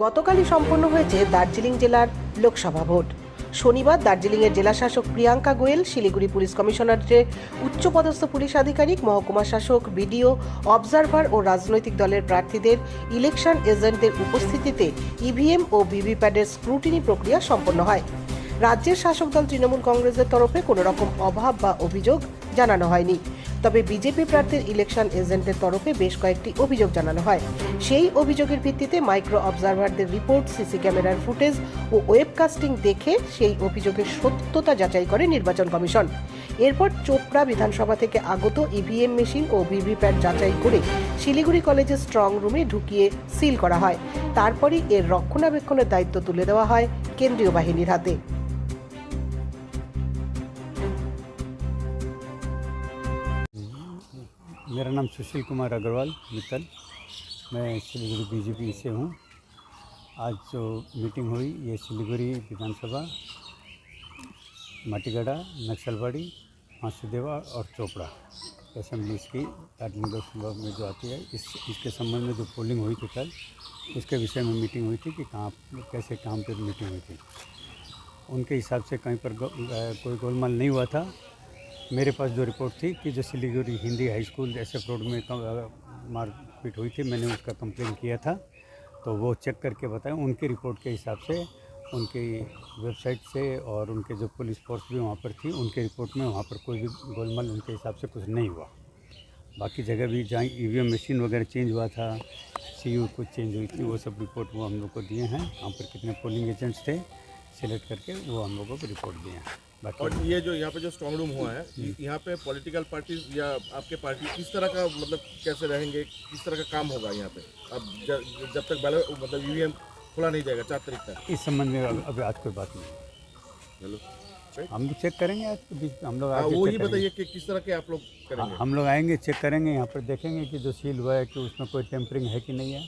গতকালই সম্পন্ন হয়েছে দার্জিলিং জেলার লোকসভা ভোট। শনিবার দার্জিলিংয়ের জেলাশাসক প্রিয়াঙ্কা গোয়েল, শিলিগুড়ি পুলিশ কমিশনারেটের উচ্চপদস্থ পুলিশ আধিকারিক, মহকুমা শাসক, বিডিও, অবজারভার ও রাজনৈতিক দলের প্রার্থীদের ইলেকশন এজেন্টদের উপস্থিতিতে ইভিএম ও ভিভিপ্যাটের স্ক্রুটিনি প্রক্রিয়া সম্পন্ন হয়। রাজ্যের শাসক দল তৃণমূল কংগ্রেসের তরফে কোনো রকম অভাব বা অভিযোগ জানানো হয়নি। তবে বিজেপি প্রার্থীর ইলেকশন এজেন্টের তরফে বেশ কয়েকটি অভিযোগ জানানো হয়। সেই অভিযোগের ভিত্তিতে মাইক্রো অবজারভারদের রিপোর্ট, সিসি ক্যামেরার ফুটেজ ও ওয়েবকাস্টিং দেখে সেই অভিযোগের সত্যতা যাচাই করে নির্বাচন কমিশন। এরপর চোপড়া বিধানসভা থেকে আগত ইভিএম মেশিন ও ভিভিপ্যাট যাচাই করে শিলিগুড়ি কলেজের স্ট্রং রুমে ঢুকিয়ে সিল করা হয়। তারপরই এর রক্ষণাবেক্ষণের দায়িত্ব তুলে দেওয়া হয় কেন্দ্রীয় বাহিনীর হাতে। मेरा नाम सुशील कुमार अग्रवाल मित्तल, मैं सिलीगुड़ी बीजेपी से हूँ। आज जो मीटिंग हुई ये सिलीगुड़ी विधानसभा, माटीगढ़ा, नक्सलबाड़ी, फांसीदेवा और चोपड़ा असेंबलीज की दार्जिलिंग लोकसभा में जो आती है, इसके संबंध में जो पोलिंग हुई थी कल, उसके विषय में मीटिंग हुई थी कि कहाँ कैसे काम पर मीटिंग हुई थी। उनके हिसाब से कहीं पर कोई गोलमाल नहीं हुआ था। मेरे पास जो रिपोर्ट थी कि जो Siliguri Hindi high school SF road में मारपीट हुई थी, मैंने उसका कंप्लेन किया था, तो वो चेक करके बताएं। उनकी रिपोर्ट के हिसाब से, उनकी वेबसाइट से और उनके जो पुलिस फोर्स भी वहाँ पर थी, उनके रिपोर्ट में वहाँ पर कोई भी गोलमाल उनके हिसाब से कुछ नहीं हुआ। बाकी जगह भी जहाँ EVM मशीन वगैरह चेंज हुआ था, CU कुछ चेंज हुई थी, वो सब रिपोर्ट वो हम लोग को दिए हैं। वहाँ पर कितने पोलिंग एजेंट्स थे सिलेक्ट करके वो हम लोगों को रिपोर्ट दिए हैं। और ये जो यहाँ पे जो स्ट्रॉन्ग रूम हुआ है, यहाँ पे पॉलिटिकल पार्टीज या आपके पार्टी किस तरह का मतलब कैसे रहेंगे, किस तरह का काम होगा यहाँ पे? अब जब तक बैलेट मतलब EVM खुला नहीं जाएगा 4 तारीख तक, इस संबंध में अभी आज कोई बात नहीं। चलो हम लोग चेक करेंगे आज के बीच में, हम लोग वो ही बताइए कि किस तरह के आप लोग करेंगे। हम लोग आएंगे, चेक करेंगे, यहाँ पर देखेंगे कि जो सील हुआ है कि उसमें कोई टेम्परिंग है कि नहीं है।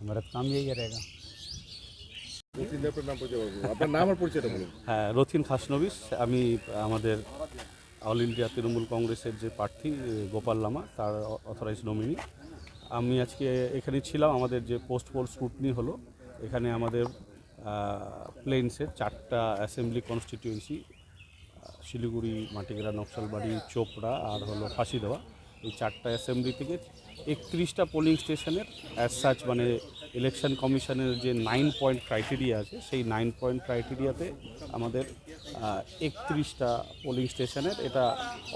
हमारा काम यही रहेगा। আপনার নাম আর পরিচয়টা বলুন। হ্যাঁ, রথিন খাসনবিস। আমি আমাদের অল ইন্ডিয়া তৃণমূল কংগ্রেসের যে প্রার্থী গোপাল লামা, তার অথরাইজ নমিনি। আমি আজকে এখানে ছিলাম। আমাদের যে পোস্ট পোল স্ক্রুটনি হলো, এখানে আমাদের প্লেন্সের 4টা অ্যাসেম্বলি কনস্টিটিউয়েন্সি, শিলিগুড়ি, মাটিগড়া, নকশালবাড়ি, চোপড়া আর হলো ফাঁসিদেওয়া, এই 4টা অ্যাসেম্বলি থেকে 31টা পোলিং স্টেশনের অ্যাজ সাচ মানে ইলেকশন কমিশনের যে 9 পয়েন্ট ক্রাইটেরিয়া আছে, সেই 9 পয়েন্ট ক্রাইটেরিয়াতে আমাদের 31টা পোলিং স্টেশনের এটা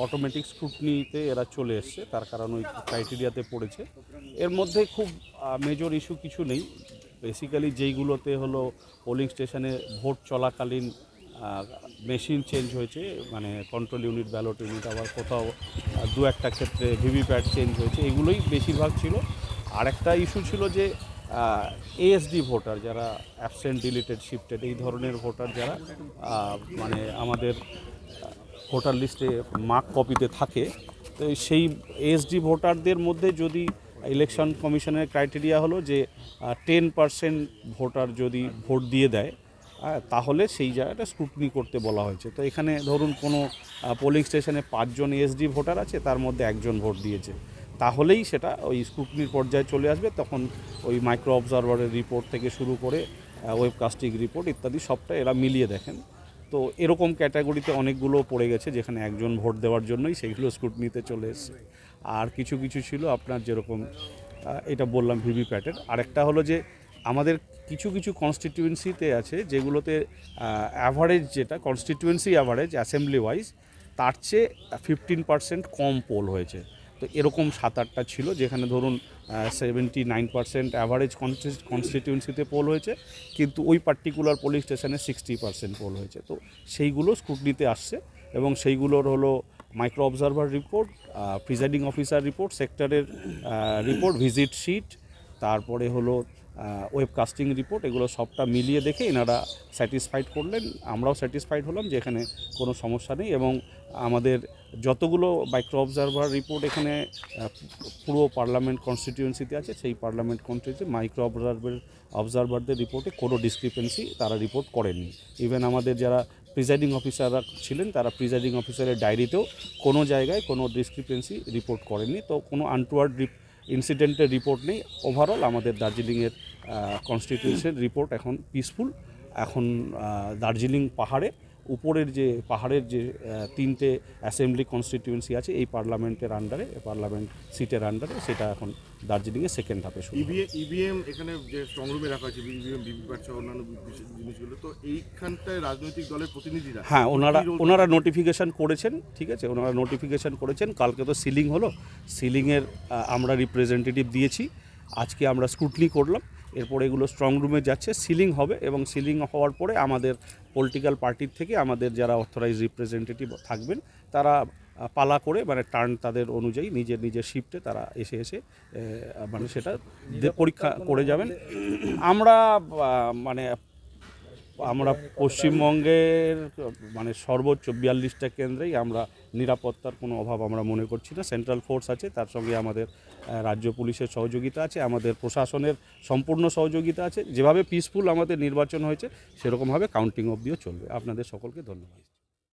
অটোমেটিক স্ক্রুটনিতে এরা চলে এসছে, তার কারণ ওই ক্রাইটেরিয়াতে পড়েছে। এর মধ্যে খুব মেজর ইস্যু কিছু নেই। বেসিক্যালি যেইগুলোতে হলো পোলিং স্টেশনে ভোট চলাকালীন মেশিন চেঞ্জ হয়েছে, মানে কন্ট্রোল ইউনিট, ব্যালট ইউনিট, আবার কোথাও 2-1টা ক্ষেত্রে ভিভিপ্যাট চেঞ্জ হয়েছে, এগুলোই বেশিরভাগ ছিল। আর একটা ইস্যু ছিল যে ASD ভোটার যারা অ্যাবসেন্ট, ডিলিটেড, শিফটেড, এই ধরনের ভোটার যারা মানে আমাদের ভোটার লিস্টে মার্ক কপিতে থাকে, তো সেই ASD ভোটারদের মধ্যে যদি ইলেকশন কমিশনের ক্রাইটেরিয়া হলো যে 10% ভোটার যদি ভোট দিয়ে দেয়, তাহলে সেই জায়গাটা স্ক্রুটনি করতে বলা হয়েছে। তো এখানে ধরুন কোনো পোলিং স্টেশনে 5 জন ASD ভোটার আছে, তার মধ্যে 1 জন ভোট দিয়েছে, তাহলেই সেটা ওই স্ক্রুটনির পর্যায়ে চলে আসবে। তখন ওই মাইক্রো অবজারভারের রিপোর্ট থেকে শুরু করে ওয়েবকাস্টিং রিপোর্ট ইত্যাদি সবটা এরা মিলিয়ে দেখেন। তো এরকম ক্যাটাগরিতে অনেকগুলো পড়ে গেছে যেখানে 1 জন ভোট দেওয়ার জন্যই সেইগুলো স্ক্রুটনিতে চলে এসছে। আর কিছু কিছু ছিল আপনার যেরকম এটা বললাম ভিভিপ্যাটের। আরেকটা হলো যে আমাদের কিছু কিছু কনস্টিটিউয়েন্সিতে আছে যেগুলোতে অ্যাভারেজ, যেটা কনস্টিটিউয়েন্সি অ্যাভারেজ অ্যাসেম্বলি ওয়াইজ, তার চেয়ে 15% কম পোল হয়েছে। তো এরকম 7-8টা ছিল যেখানে ধরুন 79% অ্যাভারেজ কনস্টিটিউয়েন্সিতে পোল হয়েছে, কিন্তু ওই পার্টিকুলার পোলিং স্টেশনে 60% পোল হয়েছে। তো সেইগুলো স্ক্রুটনিতে আসছে এবং সেইগুলোর হলো micro observer report, presiding officer report, সেক্টরের রিপোর্ট, ভিজিট শিট, তারপরে হলো ওয়েবকাস্টিং রিপোর্ট, এগুলো সবটা মিলিয়ে দেখে এনারা স্যাটিসফাইড করলেন। আমরাও স্যাটিসফাইড হলাম যে এখানে কোনো সমস্যা নেই। এবং আমাদের যতগুলো মাইক্রো অবজারভার রিপোর্ট এখানে পুরো পার্লামেন্ট কনস্টিটিউয়েন্সিতে আছে, সেই পার্লামেন্ট কনস্টিটিউয়েন্সি মাইক্রো অবজারভারদের রিপোর্টে কোনো ডিসক্রিপেন্সি তারা রিপোর্ট করেননি। ইভেন আমাদের যারা প্রিজাইডিং অফিসাররা ছিলেন, তারা প্রিজাইডিং অফিসারের ডায়েরিতেও কোনো জায়গায় কোনো ডিসক্রিপেন্সি রিপোর্ট করেননি। তো কোনো আনটুয়ার্ড ইনসিডেন্টের রিপোর্ট নেই। ওভারঅল আমাদের দার্জিলিংয়ের কনস্টিটিউশন রিপোর্ট এখন পিসফুল। এখন দার্জিলিং উপরের যে পাহাড়ের যে 3টে অ্যাসেম্বলি কনস্টিটিউয়েন্সি আছে এই পার্লামেন্টের আন্ডারে, পার্লামেন্ট সিটের আন্ডারে, সেটা এখন দার্জিলিংয়ে সেকেন্ড ধাপে শুরু হবে। ইভিএম এখানে যে স্ট্রং রুমে রাখা আছে, ইভিএম ভিভিপ্যাট সহ অন্যান্য জিনিসগুলো, তো এইখানটায় রাজনৈতিক দলের প্রতিনিধিরা, হ্যাঁ, ওনারা নোটিফিকেশান করেছেন, ঠিক আছে, ওনারা নোটিফিকেশান করেছেন। কালকে তো সিলিং হলো, সিলিংয়ের আমরা রিপ্রেজেন্টেটিভ দিয়েছি, আজকে আমরা স্ক্রুটনি করলাম, এরপর এগুলো স্ট্রং রুমে যাচ্ছে, সিলিং হবে, এবং সিলিং হওয়ার পরে আমাদের পলিটিক্যাল পার্টির থেকে আমাদের যারা অথরাইজ রিপ্রেজেন্টেটিভ থাকবেন তারা পালা করে, মানে টার্ন তাদের অনুযায়ী নিজের শিফটে তারা এসে মানে সেটা পরীক্ষা করে যাবেন। আমরা পশ্চিমবঙ্গের মানে সর্বোচ্চ 42টা কেন্দ্রেই আমরা নিরাপত্তার কোনো অভাব আমরা মনে করছি না। সেন্ট্রাল ফোর্স আছে, তার সঙ্গে আমাদের রাজ্য পুলিশের সহযোগিতা আছে, আমাদের প্রশাসনের সম্পূর্ণ সহযোগিতা আছে। যেভাবে পিসফুল আমাদের নির্বাচন হয়েছে সেরকমভাবে কাউন্টিং অবধিও চলবে। আপনাদের সকলকে ধন্যবাদ।